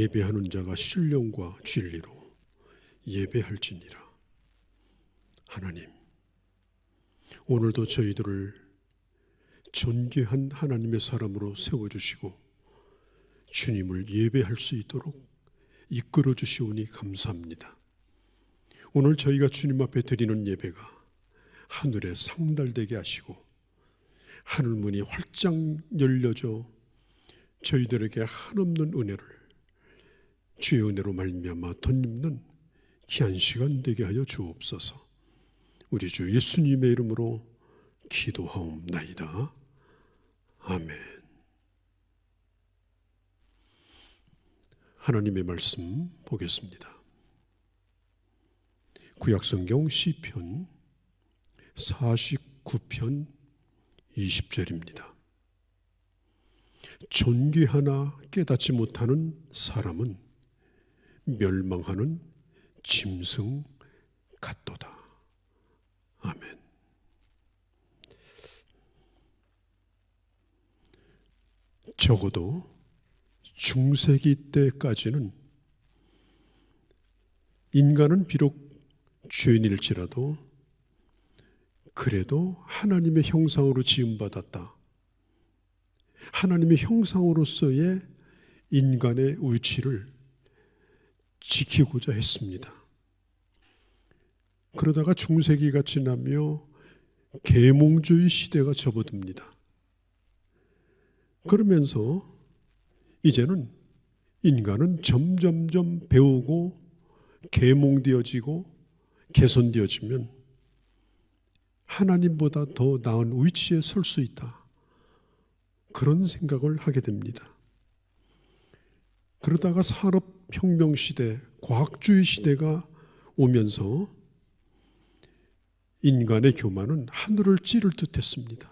예배하는 자가 신령과 진리로 예배할지니라. 하나님, 오늘도 저희들을 존귀한 하나님의 사람으로 세워주시고 주님을 예배할 수 있도록 이끌어 주시오니 감사합니다. 오늘 저희가 주님 앞에 드리는 예배가 하늘에 상달되게 하시고 하늘문이 활짝 열려져 저희들에게 한없는 은혜를 주의 은혜로 말미암아 덧입는 귀한 시간 되게 하여 주옵소서. 우리 주 예수님의 이름으로 기도하옵나이다. 아멘. 하나님의 말씀 보겠습니다. 구약성경 시편 49편 20절입니다. 존귀하나 깨닫지 못하는 사람은 멸망하는 짐승 같도다. 아멘. 적어도 중세기 때까지는 인간은 비록 죄인일지라도 그래도 하나님의 형상으로 지음받았다. 하나님의 형상으로서의 인간의 위치를 지키고자 했습니다. 그러다가 중세기가 지나며 계몽주의 시대가 접어듭니다. 그러면서 이제는 인간은 점점점 배우고 계몽되어지고 개선되어지면 하나님보다 더 나은 위치에 설 수 있다. 그런 생각을 하게 됩니다. 그러다가 산업혁명 시대, 과학주의 시대가 오면서 인간의 교만은 하늘을 찌를 듯 했습니다.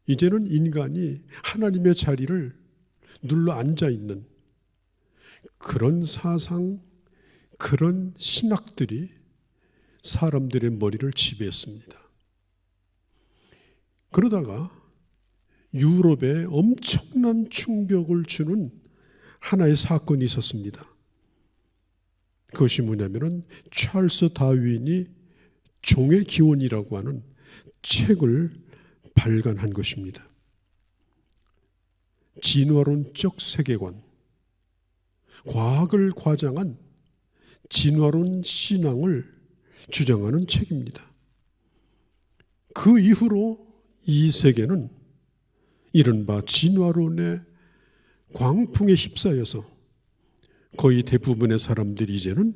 이제는 인간이 하나님의 자리를 눌러 앉아있는 그런 사상, 그런 신학들이 사람들의 머리를 지배했습니다. 그러다가 유럽에 엄청난 충격을 주는 하나의 사건이 있었습니다. 그것이 뭐냐면은 찰스 다윈이 종의 기원이라고 하는 책을 발간한 것입니다. 진화론적 세계관, 과학을 과장한 진화론 신앙을 주장하는 책입니다. 그 이후로 이 세계는 이른바 진화론의 광풍에 휩싸여서 거의 대부분의 사람들이 이제는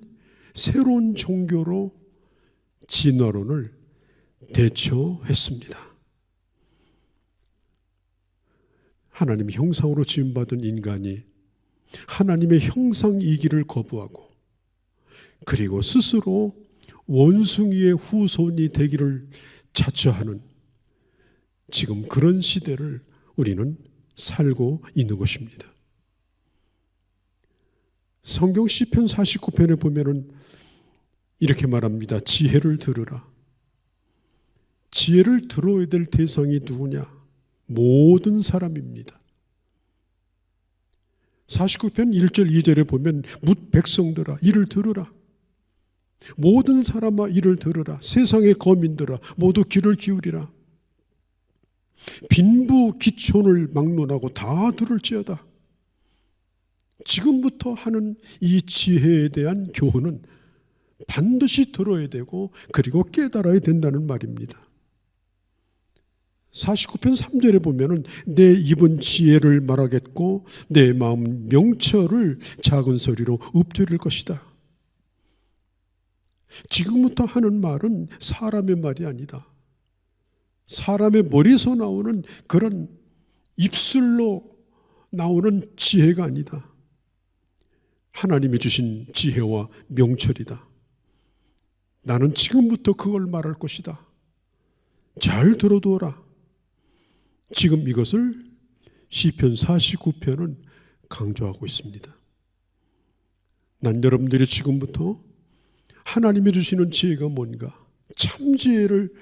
새로운 종교로 진화론을 대처했습니다. 하나님의 형상으로 지음받은 인간이 하나님의 형상이기를 거부하고 그리고 스스로 원숭이의 후손이 되기를 자처하는 지금 그런 시대를 우리는 살고 있는 것입니다. 성경 시편 49편에 보면은 이렇게 말합니다. 지혜를 들으라. 지혜를 들어야 될 대상이 누구냐? 모든 사람입니다. 49편 1절 2절에 보면 뭇 백성들아 이를 들으라. 모든 사람아 이를 들으라. 세상의 거민들아 모두 귀를 기울이라. 빈부 기촌을 막론하고 다 들을지어다. 지금부터 하는 이 지혜에 대한 교훈은 반드시 들어야 되고 그리고 깨달아야 된다는 말입니다. 49편 3절에 보면은 내 입은 지혜를 말하겠고 내 마음 명철을 작은 소리로 읊조릴 것이다. 지금부터 하는 말은 사람의 말이 아니다. 사람의 머리에서 나오는 그런 입술로 나오는 지혜가 아니다. 하나님이 주신 지혜와 명철이다. 나는 지금부터 그걸 말할 것이다. 잘 들어두어라. 지금 이것을 시편 49편은 강조하고 있습니다. 난 여러분들이 지금부터 하나님이 주시는 지혜가 뭔가, 참 지혜를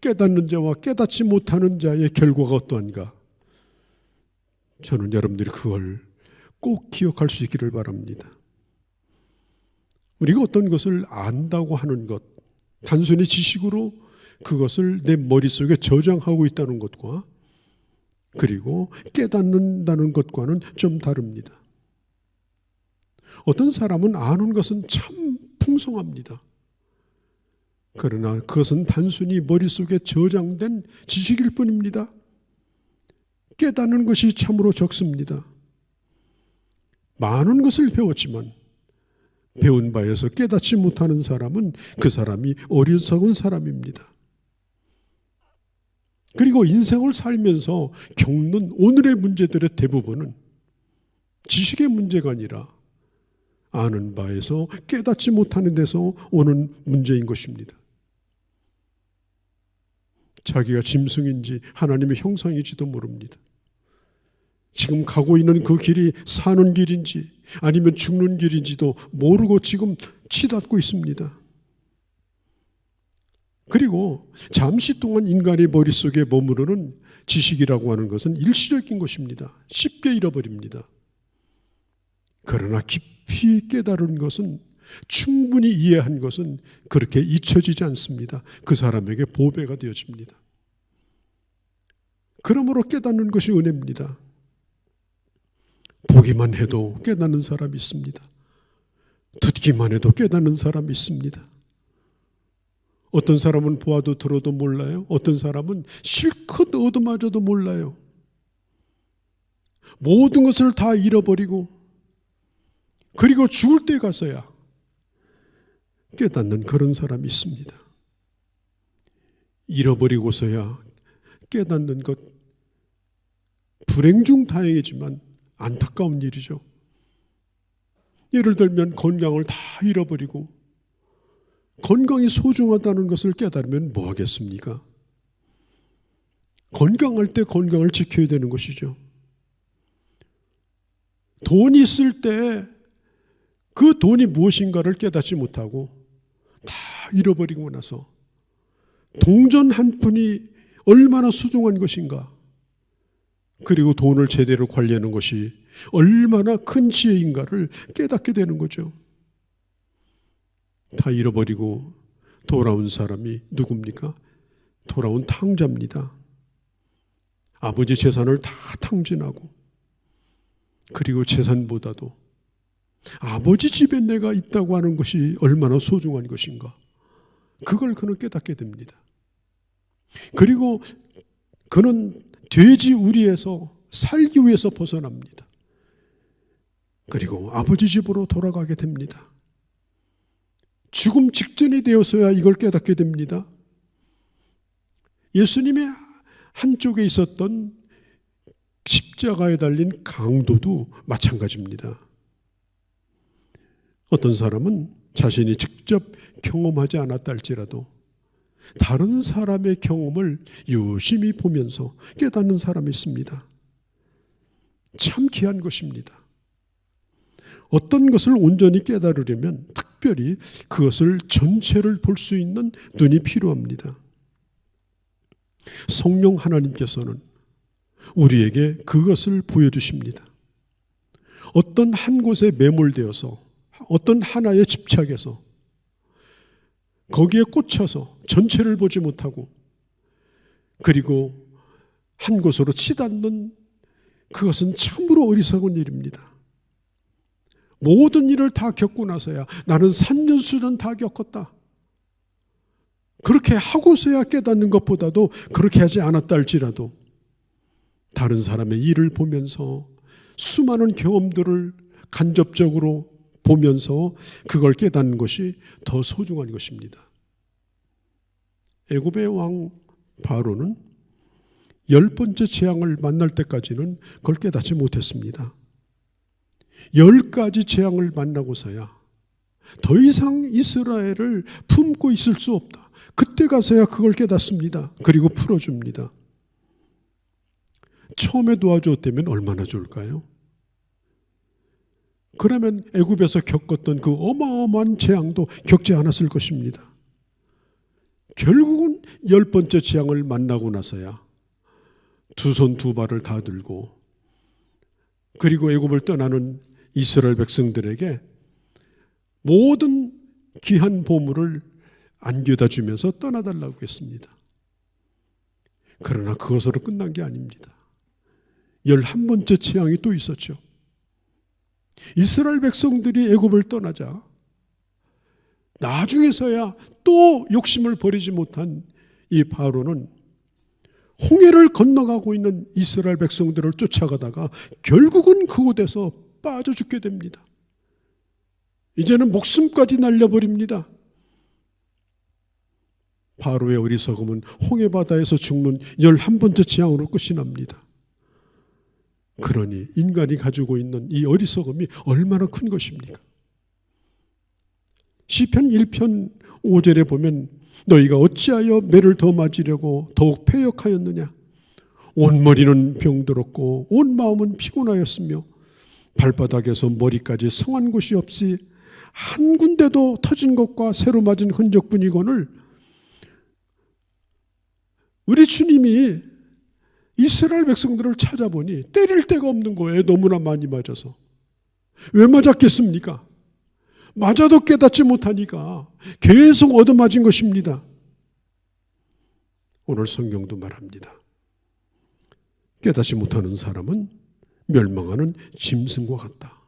깨닫는 자와 깨닫지 못하는 자의 결과가 어떠한가, 저는 여러분들이 그걸 꼭 기억할 수 있기를 바랍니다. 우리가 어떤 것을 안다고 하는 것, 단순히 지식으로 그것을 내 머릿속에 저장하고 있다는 것과 그리고 깨닫는다는 것과는 좀 다릅니다. 어떤 사람은 아는 것은 참 풍성합니다. 그러나 그것은 단순히 머릿속에 저장된 지식일 뿐입니다. 깨닫는 것이 참으로 적습니다. 많은 것을 배웠지만 배운 바에서 깨닫지 못하는 사람은 그 사람이 어리석은 사람입니다. 그리고 인생을 살면서 겪는 오늘의 문제들의 대부분은 지식의 문제가 아니라 아는 바에서 깨닫지 못하는 데서 오는 문제인 것입니다. 자기가 짐승인지 하나님의 형상인지도 모릅니다. 지금 가고 있는 그 길이 사는 길인지 아니면 죽는 길인지도 모르고 지금 치닫고 있습니다. 그리고 잠시 동안 인간의 머릿속에 머무르는 지식이라고 하는 것은 일시적인 것입니다. 쉽게 잃어버립니다. 그러나 깊이 깨달은 것은, 충분히 이해한 것은 그렇게 잊혀지지 않습니다. 그 사람에게 보배가 되어집니다. 그러므로 깨닫는 것이 은혜입니다. 보기만 해도 깨닫는 사람이 있습니다. 듣기만 해도 깨닫는 사람이 있습니다. 어떤 사람은 보아도 들어도 몰라요. 어떤 사람은 실컷 얻어마저도 몰라요. 모든 것을 다 잃어버리고 그리고 죽을 때 가서야 깨닫는 그런 사람이 있습니다. 잃어버리고서야 깨닫는 것, 불행 중 다행이지만 안타까운 일이죠. 예를 들면 건강을 다 잃어버리고 건강이 소중하다는 것을 깨달으면 뭐 하겠습니까? 건강할 때 건강을 지켜야 되는 것이죠. 돈이 있을 때 그 돈이 무엇인가를 깨닫지 못하고 다 잃어버리고 나서 동전 한 푼이 얼마나 소중한 것인가, 그리고 돈을 제대로 관리하는 것이 얼마나 큰 지혜인가를 깨닫게 되는 거죠. 다 잃어버리고 돌아온 사람이 누굽니까? 돌아온 탕자입니다. 아버지 재산을 다 탕진하고, 그리고 재산보다도 아버지 집에 내가 있다고 하는 것이 얼마나 소중한 것인가, 그걸 그는 깨닫게 됩니다. 그리고 그는 돼지 우리에서 살기 위해서 벗어납니다. 그리고 아버지 집으로 돌아가게 됩니다. 죽음 직전이 되어서야 이걸 깨닫게 됩니다. 예수님의 한쪽에 있었던 십자가에 달린 강도도 마찬가지입니다. 어떤 사람은 자신이 직접 경험하지 않았다 할지라도 다른 사람의 경험을 유심히 보면서 깨닫는 사람이 있습니다. 참 귀한 것입니다. 어떤 것을 온전히 깨달으려면 특별히 그것을 전체를 볼 수 있는 눈이 필요합니다. 성령 하나님께서는 우리에게 그것을 보여주십니다. 어떤 한 곳에 매몰되어서 어떤 하나에 집착해서 거기에 꽂혀서 전체를 보지 못하고 그리고 한 곳으로 치닫는, 그것은 참으로 어리석은 일입니다. 모든 일을 다 겪고 나서야 나는 산전수전 다 겪었다, 그렇게 하고서야 깨닫는 것보다도 그렇게 하지 않았다 할지라도 다른 사람의 일을 보면서 수많은 경험들을 간접적으로 보면서 그걸 깨닫는 것이 더 소중한 것입니다. 애굽의 왕 바로는 10번째 재앙을 만날 때까지는 그걸 깨닫지 못했습니다. 10가지 재앙을 만나고서야 더 이상 이스라엘을 품고 있을 수 없다, 그때 가서야 그걸 깨닫습니다. 그리고 풀어줍니다. 처음에 도와줬다면 얼마나 좋을까요? 그러면 애굽에서 겪었던 그 어마어마한 재앙도 겪지 않았을 것입니다. 결국은 10번째 재앙을 만나고 나서야 두 손 두 발을 다 들고 그리고 애굽을 떠나는 이스라엘 백성들에게 모든 귀한 보물을 안겨다 주면서 떠나달라고 했습니다. 그러나 그것으로 끝난 게 아닙니다. 11번째 재앙이 또 있었죠. 이스라엘 백성들이 애굽을 떠나자 나중에서야 또 욕심을 버리지 못한 이 바로는 홍해를 건너가고 있는 이스라엘 백성들을 쫓아가다가 결국은 그곳에서 빠져 죽게 됩니다. 이제는 목숨까지 날려버립니다. 바로의 어리석음은 홍해바다에서 죽는 11번째 재앙으로 끝이 납니다. 그러니 인간이 가지고 있는 이 어리석음이 얼마나 큰 것입니까? 시편 1편 5절에 보면 너희가 어찌하여 매를 더 맞으려고 더욱 패역하였느냐? 온 머리는 병들었고 온 마음은 피곤하였으며 발바닥에서 머리까지 성한 곳이 없이 한 군데도 터진 것과 새로 맞은 흔적뿐이거늘. 우리 주님이 이스라엘 백성들을 찾아보니 때릴 데가 없는 거예요. 너무나 많이 맞아서. 왜 맞았겠습니까? 맞아도 깨닫지 못하니까 계속 얻어맞은 것입니다. 오늘 성경도 말합니다. 깨닫지 못하는 사람은 멸망하는 짐승과 같다.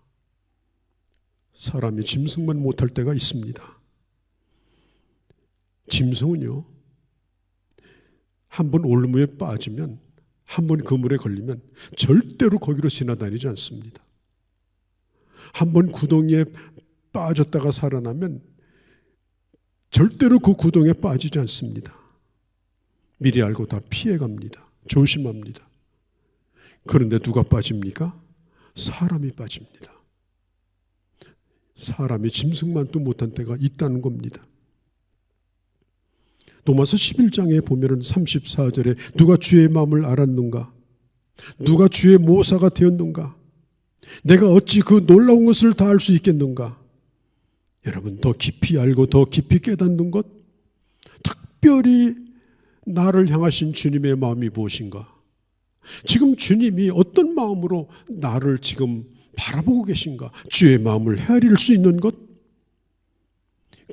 사람이 짐승만 못할 때가 있습니다. 짐승은요, 한번 올무에 빠지면, 한번 그물에 걸리면 절대로 거기로 지나다니지 않습니다. 한번 구덩이에 빠졌다가 살아나면 절대로 그 구덩이에 빠지지 않습니다. 미리 알고 다 피해갑니다. 조심합니다. 그런데 누가 빠집니까? 사람이 빠집니다. 사람이 짐승만도 못한 때가 있다는 겁니다. 로마서 11장에 보면은 34절에 누가 주의 마음을 알았는가? 누가 주의 모사가 되었는가? 내가 어찌 그 놀라운 것을 다 알 수 있겠는가? 여러분, 더 깊이 알고 더 깊이 깨닫는 것, 특별히 나를 향하신 주님의 마음이 무엇인가? 지금 주님이 어떤 마음으로 나를 지금 바라보고 계신가? 주의 마음을 헤아릴 수 있는 것,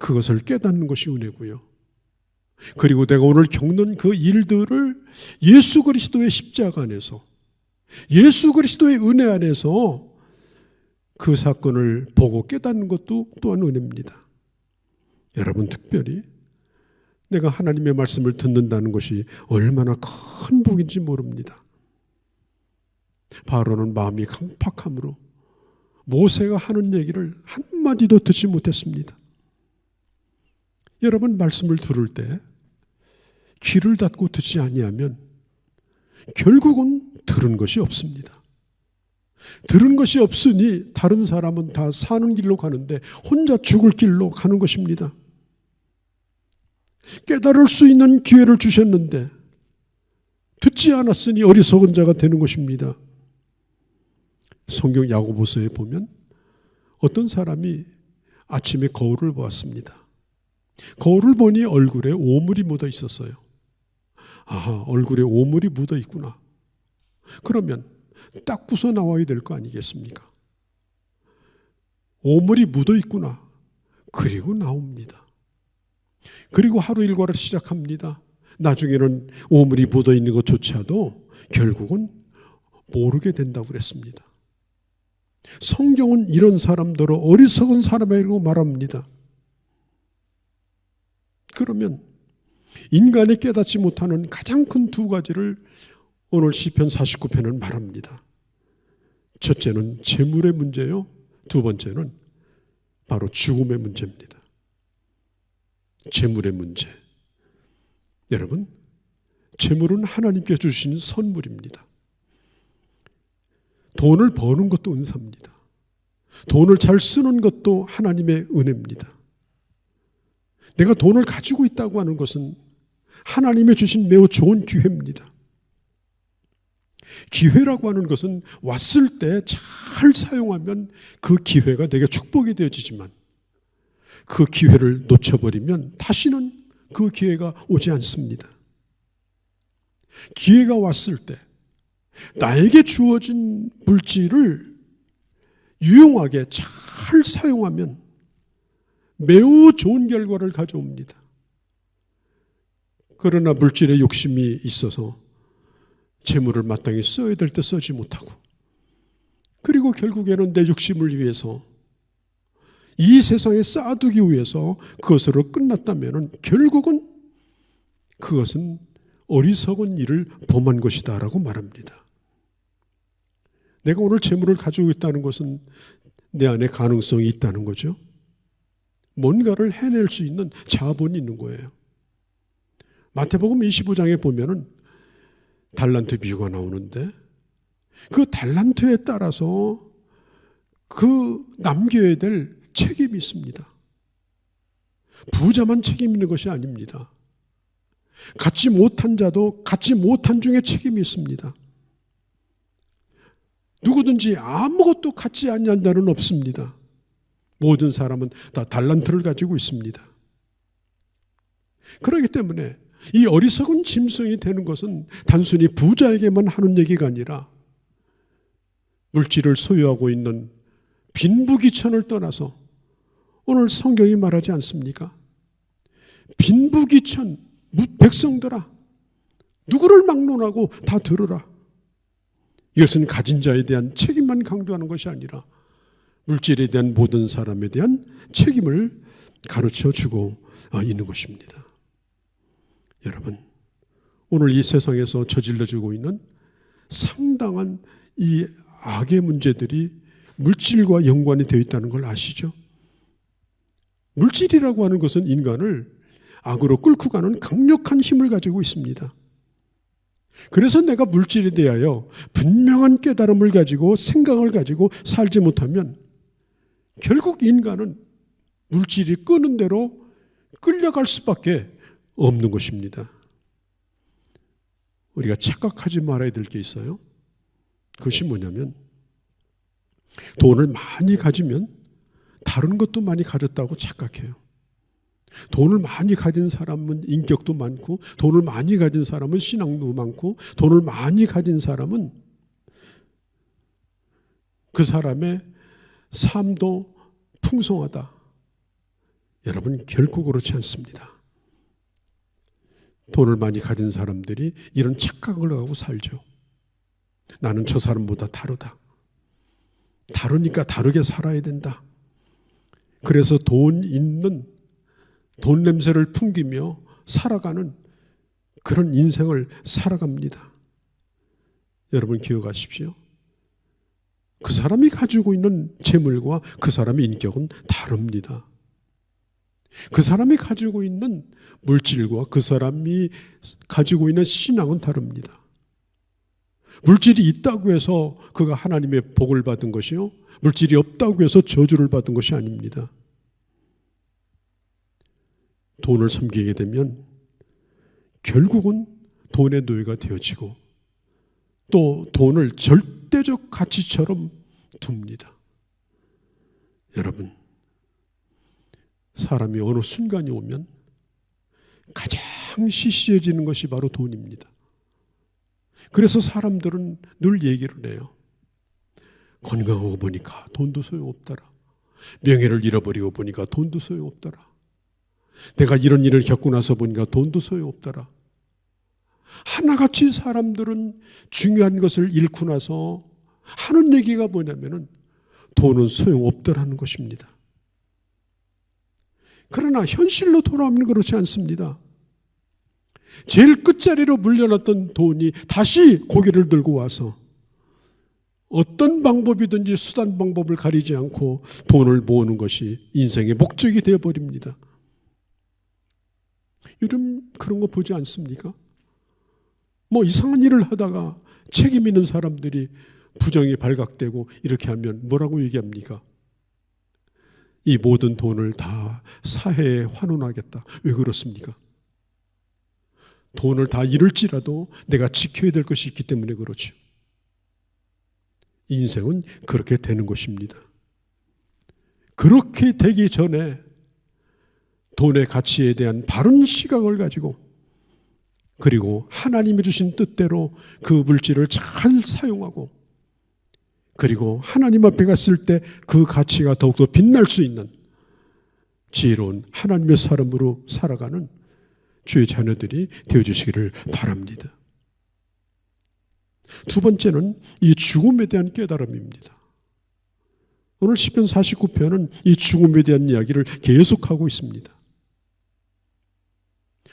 그것을 깨닫는 것이 은혜고요. 그리고 내가 오늘 겪는 그 일들을 예수 그리스도의 십자가 안에서, 예수 그리스도의 은혜 안에서 그 사건을 보고 깨닫는 것도 또한 은혜입니다. 여러분, 특별히 내가 하나님의 말씀을 듣는다는 것이 얼마나 큰 복인지 모릅니다. 바로는 마음이 강팍함으로 모세가 하는 얘기를 한마디도 듣지 못했습니다. 여러분, 말씀을 들을 때 귀를 닫고 듣지 아니하면 결국은 들은 것이 없습니다. 들은 것이 없으니 다른 사람은 다 사는 길로 가는데 혼자 죽을 길로 가는 것입니다. 깨달을 수 있는 기회를 주셨는데 듣지 않았으니 어리석은 자가 되는 것입니다. 성경 야고보서에 보면 어떤 사람이 아침에 거울을 보았습니다. 거울을 보니 얼굴에 오물이 묻어 있었어요. 아, 얼굴에 오물이 묻어 있구나. 그러면 닦고서 나와야 될 거 아니겠습니까? 오물이 묻어 있구나. 그리고 나옵니다. 그리고 하루 일과를 시작합니다. 나중에는 오물이 묻어 있는 것조차도 결국은 모르게 된다고 그랬습니다. 성경은 이런 사람들을 어리석은 사람이라고 말합니다. 그러면 인간이 깨닫지 못하는 가장 큰 두 가지를 오늘 시편 49편은 말합니다. 첫째는 재물의 문제요. 두 번째는 바로 죽음의 문제입니다. 재물의 문제. 여러분, 재물은 하나님께 주신 선물입니다. 돈을 버는 것도 은사입니다. 돈을 잘 쓰는 것도 하나님의 은혜입니다. 내가 돈을 가지고 있다고 하는 것은 하나님의 주신 매우 좋은 기회입니다. 기회라고 하는 것은 왔을 때 잘 사용하면 그 기회가 내게 축복이 되어지지만 그 기회를 놓쳐버리면 다시는 그 기회가 오지 않습니다. 기회가 왔을 때 나에게 주어진 물질을 유용하게 잘 사용하면 매우 좋은 결과를 가져옵니다. 그러나 물질에 욕심이 있어서 재물을 마땅히 써야 될 때 쓰지 못하고, 그리고 결국에는 내 욕심을 위해서 이 세상에 쌓아두기 위해서 그것으로 끝났다면 결국은 그것은 어리석은 일을 범한 것이다 라고 말합니다. 내가 오늘 재물을 가지고 있다는 것은 내 안에 가능성이 있다는 거죠. 뭔가를 해낼 수 있는 자본이 있는 거예요. 마태복음 25장에 보면은 달란트 비유가 나오는데, 그 달란트에 따라서 그 남겨야 될 책임이 있습니다. 부자만 책임 있는 것이 아닙니다. 갖지 못한 자도 갖지 못한 중에 책임이 있습니다. 누구든지 아무것도 갖지 아니한 자는 없습니다. 모든 사람은 다 달란트를 가지고 있습니다. 그렇기 때문에 이 어리석은 짐승이 되는 것은 단순히 부자에게만 하는 얘기가 아니라 물질을 소유하고 있는 빈부귀천을 떠나서 오늘 성경이 말하지 않습니까? 빈부귀천 백성들아, 누구를 막론하고 다 들으라. 이것은 가진 자에 대한 책임만 강조하는 것이 아니라 물질에 대한 모든 사람에 대한 책임을 가르쳐 주고 있는 것입니다. 여러분, 오늘 이 세상에서 저질러지고 있는 상당한 이 악의 문제들이 물질과 연관이 되어 있다는 걸 아시죠? 물질이라고 하는 것은 인간을 악으로 끌고 가는 강력한 힘을 가지고 있습니다. 그래서 내가 물질에 대하여 분명한 깨달음을 가지고 생각을 가지고 살지 못하면 결국 인간은 물질이 끄는 대로 끌려갈 수밖에 없는 것입니다. 우리가 착각하지 말아야 될 게 있어요. 그것이 뭐냐면, 돈을 많이 가지면 다른 것도 많이 가졌다고 착각해요. 돈을 많이 가진 사람은 인격도 많고, 돈을 많이 가진 사람은 신앙도 많고, 돈을 많이 가진 사람은 그 사람의 삶도 풍성하다. 여러분, 결코 그렇지 않습니다. 돈을 많이 가진 사람들이 이런 착각을 하고 살죠. 나는 저 사람보다 다르다. 다르니까 다르게 살아야 된다. 그래서 돈 냄새를 풍기며 살아가는 그런 인생을 살아갑니다. 여러분 기억하십시오. 그 사람이 가지고 있는 재물과 그 사람의 인격은 다릅니다. 그 사람이 가지고 있는 물질과 그 사람이 가지고 있는 신앙은 다릅니다. 물질이 있다고 해서 그가 하나님의 복을 받은 것이요, 물질이 없다고 해서 저주를 받은 것이 아닙니다. 돈을 섬기게 되면 결국은 돈의 노예가 되어지고 또 돈을 절대적 가치처럼 둡니다. 여러분, 사람이 어느 순간이 오면 가장 시시해지는 것이 바로 돈입니다. 그래서 사람들은 늘 얘기를 해요. 건강하고 보니까 돈도 소용없더라. 명예를 잃어버리고 보니까 돈도 소용없더라. 내가 이런 일을 겪고 나서 보니까 돈도 소용없더라. 하나같이 사람들은 중요한 것을 잃고 나서 하는 얘기가 뭐냐면은 돈은 소용없더라는 것입니다. 그러나 현실로 돌아오면 그렇지 않습니다. 제일 끝자리로 물려놨던 돈이 다시 고개를 들고 와서 어떤 방법이든지 수단 방법을 가리지 않고 돈을 모으는 것이 인생의 목적이 되어버립니다. 요즘 그런 거 보지 않습니까? 뭐 이상한 일을 하다가 책임 있는 사람들이 부정이 발각되고 이렇게 하면 뭐라고 얘기합니까? 이 모든 돈을 다 사회에 환원하겠다. 왜 그렇습니까? 돈을 다 잃을지라도 내가 지켜야 될 것이 있기 때문에 그렇죠. 인생은 그렇게 되는 것입니다. 그렇게 되기 전에 돈의 가치에 대한 바른 시각을 가지고 그리고 하나님이 주신 뜻대로 그 물질을 잘 사용하고, 그리고 하나님 앞에 갔을 때 그 가치가 더욱더 빛날 수 있는 지혜로운 하나님의 사람으로 살아가는 주의 자녀들이 되어주시기를 바랍니다. 두 번째는 이 죽음에 대한 깨달음입니다. 오늘 시편 49편은 이 죽음에 대한 이야기를 계속하고 있습니다.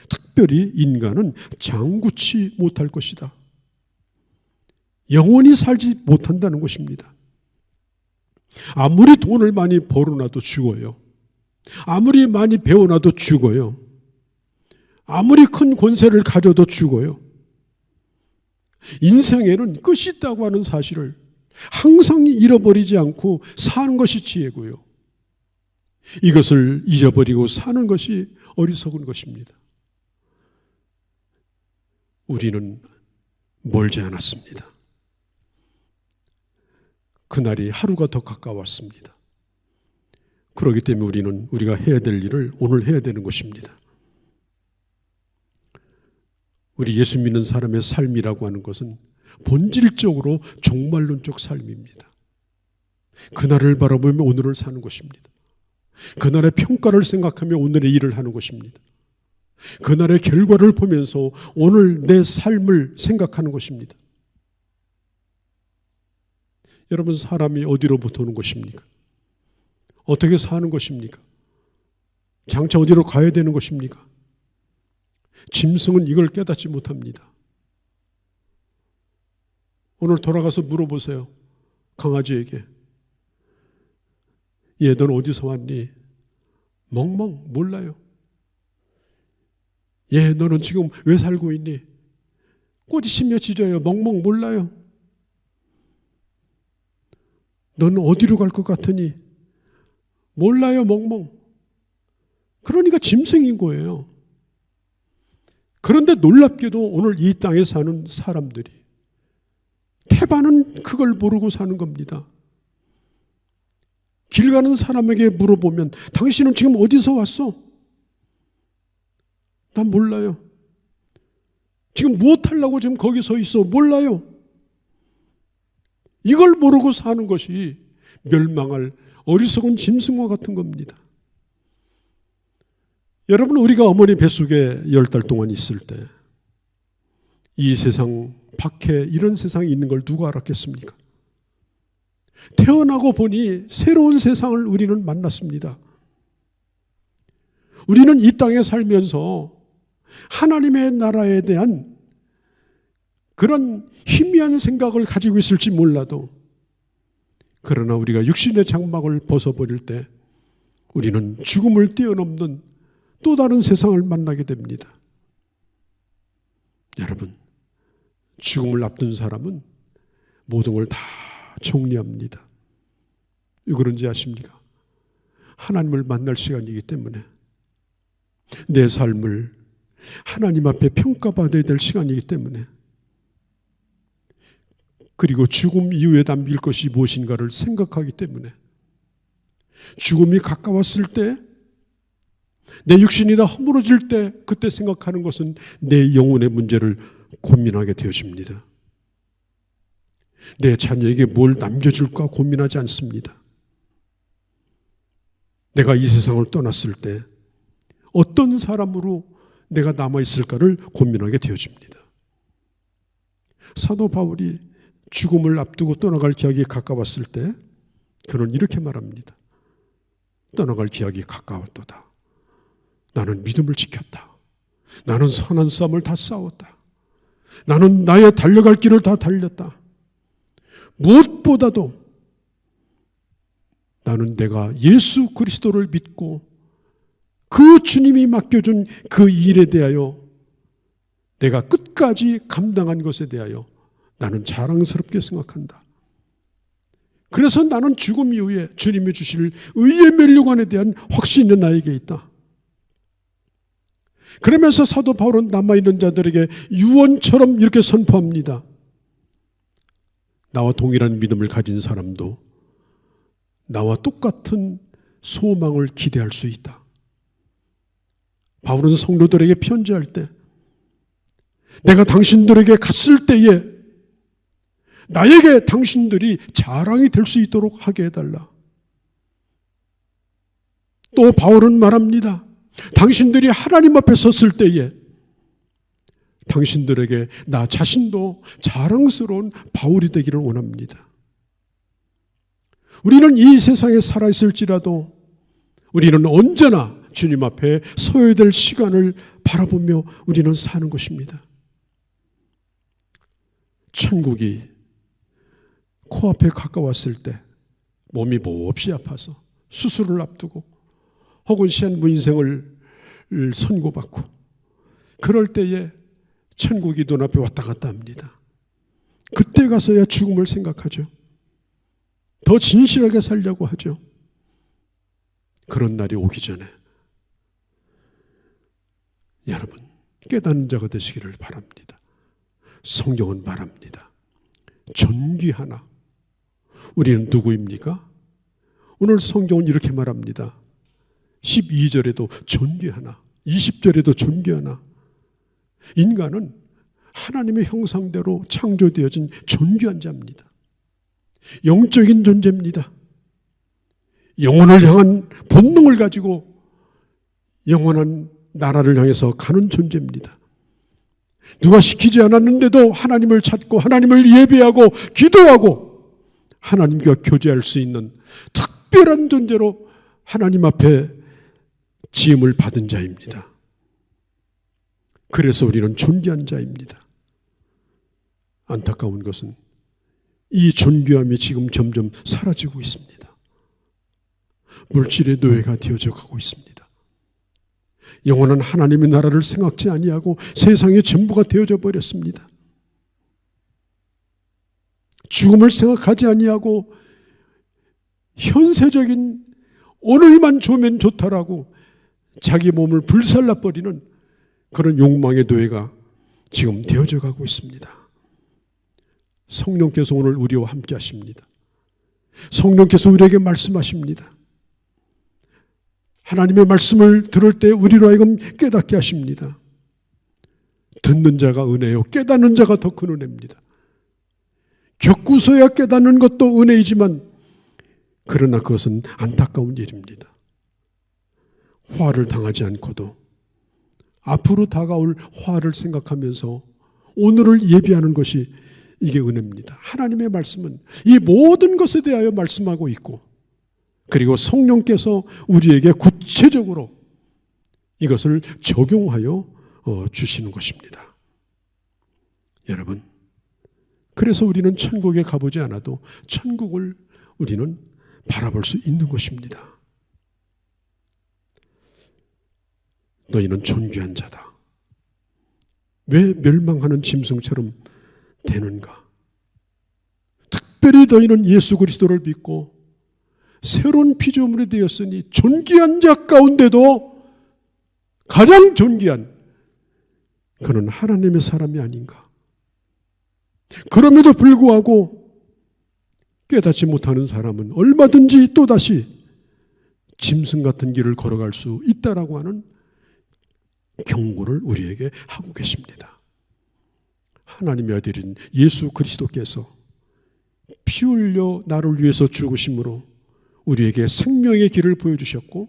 특별히 인간은 장구치 못할 것이다. 영원히 살지 못한다는 것입니다. 아무리 돈을 많이 벌어놔도 죽어요. 아무리 많이 배워놔도 죽어요. 아무리 큰 권세를 가져도 죽어요. 인생에는 끝이 있다고 하는 사실을 항상 잃어버리지 않고 사는 것이 지혜고요. 이것을 잊어버리고 사는 것이 어리석은 것입니다. 우리는 멀지 않았습니다. 그날이 하루가 더 가까웠습니다. 그렇기 때문에 우리는 우리가 해야 될 일을 오늘 해야 되는 것입니다. 우리 예수 믿는 사람의 삶이라고 하는 것은 본질적으로 종말론적 삶입니다. 그날을 바라보며 오늘을 사는 것입니다. 그날의 평가를 생각하며 오늘의 일을 하는 것입니다. 그날의 결과를 보면서 오늘 내 삶을 생각하는 것입니다. 여러분, 사람이 어디로부터 오는 것입니까? 어떻게 사는 것입니까? 장차 어디로 가야 되는 것입니까? 짐승은 이걸 깨닫지 못합니다. 오늘 돌아가서 물어보세요. 강아지에게. 얘, 넌 어디서 왔니? 멍멍, 몰라요. 얘, 너는 지금 왜 살고 있니? 꼬지시며 짖어요. 멍멍, 몰라요. 너는 어디로 갈 것 같으니? 몰라요, 멍멍. 그러니까 짐승인 거예요. 그런데 놀랍게도 오늘 이 땅에 사는 사람들이 태반은 그걸 모르고 사는 겁니다. 길 가는 사람에게 물어보면 당신은 지금 어디서 왔어? 난 몰라요. 지금 무엇 하려고 지금 거기 서 있어? 몰라요. 이걸 모르고 사는 것이 멸망할 어리석은 짐승과 같은 겁니다. 여러분, 우리가 어머니 뱃속에 10달 동안 있을 때 이 세상 밖에 이런 세상이 있는 걸 누가 알았겠습니까? 태어나고 보니 새로운 세상을 우리는 만났습니다. 우리는 이 땅에 살면서 하나님의 나라에 대한 그런 희미한 생각을 가지고 있을지 몰라도, 그러나 우리가 육신의 장막을 벗어버릴 때 우리는 죽음을 뛰어넘는 또 다른 세상을 만나게 됩니다. 여러분, 죽음을 앞둔 사람은 모든 걸 다 정리합니다. 왜 그런지 아십니까? 하나님을 만날 시간이기 때문에, 내 삶을 하나님 앞에 평가받아야 될 시간이기 때문에, 그리고 죽음 이후에 남길 것이 무엇인가를 생각하기 때문에, 죽음이 가까웠을 때, 내 육신이 다 허물어질 때 그때 생각하는 것은 내 영혼의 문제를 고민하게 되어집니다. 내 자녀에게 뭘 남겨줄까 고민하지 않습니다. 내가 이 세상을 떠났을 때 어떤 사람으로 내가 남아있을까를 고민하게 되어집니다. 사도 바울이 죽음을 앞두고 떠나갈 기약이 가까웠을 때 그는 이렇게 말합니다. 떠나갈 기약이 가까웠도다. 나는 믿음을 지켰다. 나는 선한 싸움을 다 싸웠다. 나는 나의 달려갈 길을 다 달렸다. 무엇보다도 나는 내가 예수 그리스도를 믿고 그 주님이 맡겨준 그 일에 대하여 내가 끝까지 감당한 것에 대하여 나는 자랑스럽게 생각한다. 그래서 나는 죽음 이후에 주님이 주실 의의 면류관에 대한 확신이 나에게 있다. 그러면서 사도 바울은 남아있는 자들에게 유언처럼 이렇게 선포합니다. 나와 동일한 믿음을 가진 사람도 나와 똑같은 소망을 기대할 수 있다. 바울은 성도들에게 편지할 때 내가 당신들에게 갔을 때에 나에게 당신들이 자랑이 될 수 있도록 하게 해달라. 또 바울은 말합니다. 당신들이 하나님 앞에 섰을 때에 당신들에게 나 자신도 자랑스러운 바울이 되기를 원합니다. 우리는 이 세상에 살아있을지라도 우리는 언제나 주님 앞에 서야 될 시간을 바라보며 우리는 사는 것입니다. 천국이 코앞에 가까웠을 때 몸이 몹시 아파서 수술을 앞두고 혹은 시한부인생을 선고받고 그럴 때에 천국이 눈앞에 왔다 갔다 합니다. 그때 가서야 죽음을 생각하죠. 더 진실하게 살려고 하죠. 그런 날이 오기 전에 여러분 깨닫는 자가 되시기를 바랍니다. 성경은 말합니다. 존귀하나. 우리는 누구입니까? 오늘 성경은 이렇게 말합니다. 12절에도 존귀하나 20절에도 존귀하나. 인간은 하나님의 형상대로 창조되어진 존귀한 자입니다. 영적인 존재입니다. 영혼을 향한 본능을 가지고 영원한 나라를 향해서 가는 존재입니다. 누가 시키지 않았는데도 하나님을 찾고 하나님을 예배하고 기도하고 하나님과 교제할 수 있는 특별한 존재로 하나님 앞에 지음을 받은 자입니다. 그래서 우리는 존귀한 자입니다. 안타까운 것은 이 존귀함이 지금 점점 사라지고 있습니다. 물질의 노예가 되어져 가고 있습니다. 영원한 하나님의 나라를 생각지 아니하고 세상의 전부가 되어져 버렸습니다. 죽음을 생각하지 아니하고 현세적인 오늘만 좋으면 좋다라고 자기 몸을 불살라버리는 그런 욕망의 노예가 지금 되어져 가고 있습니다. 성령께서 오늘 우리와 함께 하십니다. 성령께서 우리에게 말씀하십니다. 하나님의 말씀을 들을 때 우리로 하여금 깨닫게 하십니다. 듣는 자가 은혜요 깨닫는 자가 더 큰 은혜입니다. 겪고서야 깨닫는 것도 은혜이지만 그러나 그것은 안타까운 일입니다. 화를 당하지 않고도 앞으로 다가올 화를 생각하면서 오늘을 예비하는 것이 이게 은혜입니다. 하나님의 말씀은 이 모든 것에 대하여 말씀하고 있고 그리고 성령께서 우리에게 구체적으로 이것을 적용하여 주시는 것입니다. 여러분, 그래서 우리는 천국에 가보지 않아도 천국을 우리는 바라볼 수 있는 것입니다. 너희는 존귀한 자다. 왜 멸망하는 짐승처럼 되는가? 특별히 너희는 예수 그리스도를 믿고 새로운 피조물이 되었으니 존귀한 자 가운데도 가장 존귀한 그는 하나님의 사람이 아닌가. 그럼에도 불구하고 깨닫지 못하는 사람은 얼마든지 또다시 짐승 같은 길을 걸어갈 수 있다라고 하는 경고를 우리에게 하고 계십니다. 하나님의 아들인 예수 그리스도께서 피 흘려 나를 위해서 죽으심으로 우리에게 생명의 길을 보여주셨고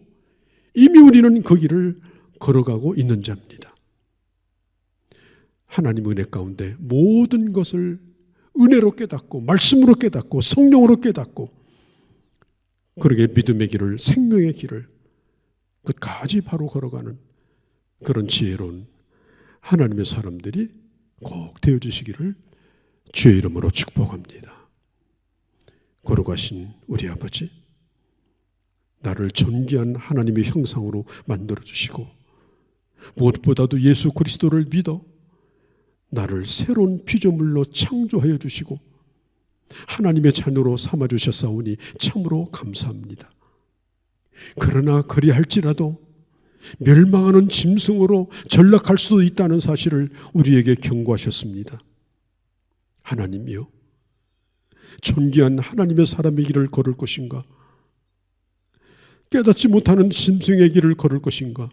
이미 우리는 그 길을 걸어가고 있는 자입니다. 하나님 은혜 가운데 모든 것을 은혜로 깨닫고 말씀으로 깨닫고 성령으로 깨닫고 그러게 믿음의 길을 생명의 길을 끝까지 바로 걸어가는 그런 지혜로운 하나님의 사람들이 꼭 되어주시기를 주의 이름으로 축복합니다. 거룩하신 우리 아버지, 나를 존귀한 하나님의 형상으로 만들어주시고 무엇보다도 예수 그리스도를 믿어 나를 새로운 피조물로 창조하여 주시고 하나님의 자녀로 삼아주셨사오니 참으로 감사합니다. 그러나 그리할지라도 멸망하는 짐승으로 전락할 수도 있다는 사실을 우리에게 경고하셨습니다. 하나님이여, 존귀한 하나님의 사람의 길을 걸을 것인가? 깨닫지 못하는 짐승의 길을 걸을 것인가?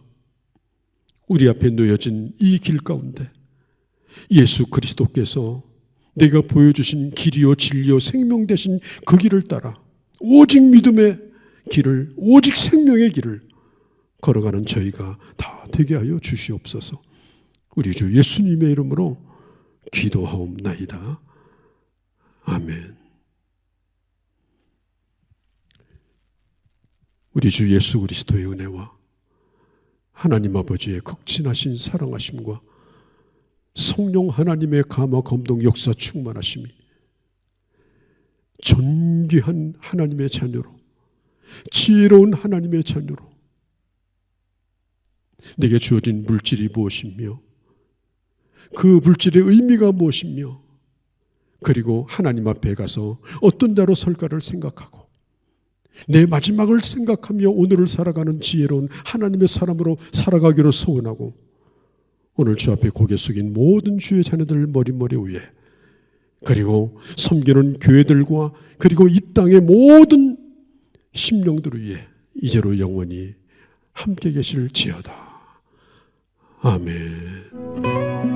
우리 앞에 놓여진 이 길 가운데 예수 그리스도께서 내가 보여주신 길이요 진리요 생명 되신 그 길을 따라 오직 믿음의 길을, 오직 생명의 길을 걸어가는 저희가 다 되게 하여 주시옵소서. 우리 주 예수님의 이름으로 기도하옵나이다. 아멘. 우리 주 예수 그리스도의 은혜와 하나님 아버지의 극진하신 사랑하심과 성령 하나님의 감화 감동 역사 충만하심이 존귀한 하나님의 자녀로, 지혜로운 하나님의 자녀로 내게 주어진 물질이 무엇이며 그 물질의 의미가 무엇이며 그리고 하나님 앞에 가서 어떤 자로 설까를 생각하고 내 마지막을 생각하며 오늘을 살아가는 지혜로운 하나님의 사람으로 살아가기를 소원하고, 오늘 주 앞에 고개 숙인 모든 주의 자녀들 머리 위에, 그리고 섬기는 교회들과 그리고 이 땅의 모든 심령들 위에 이제로 영원히 함께 계실지어다. 아멘.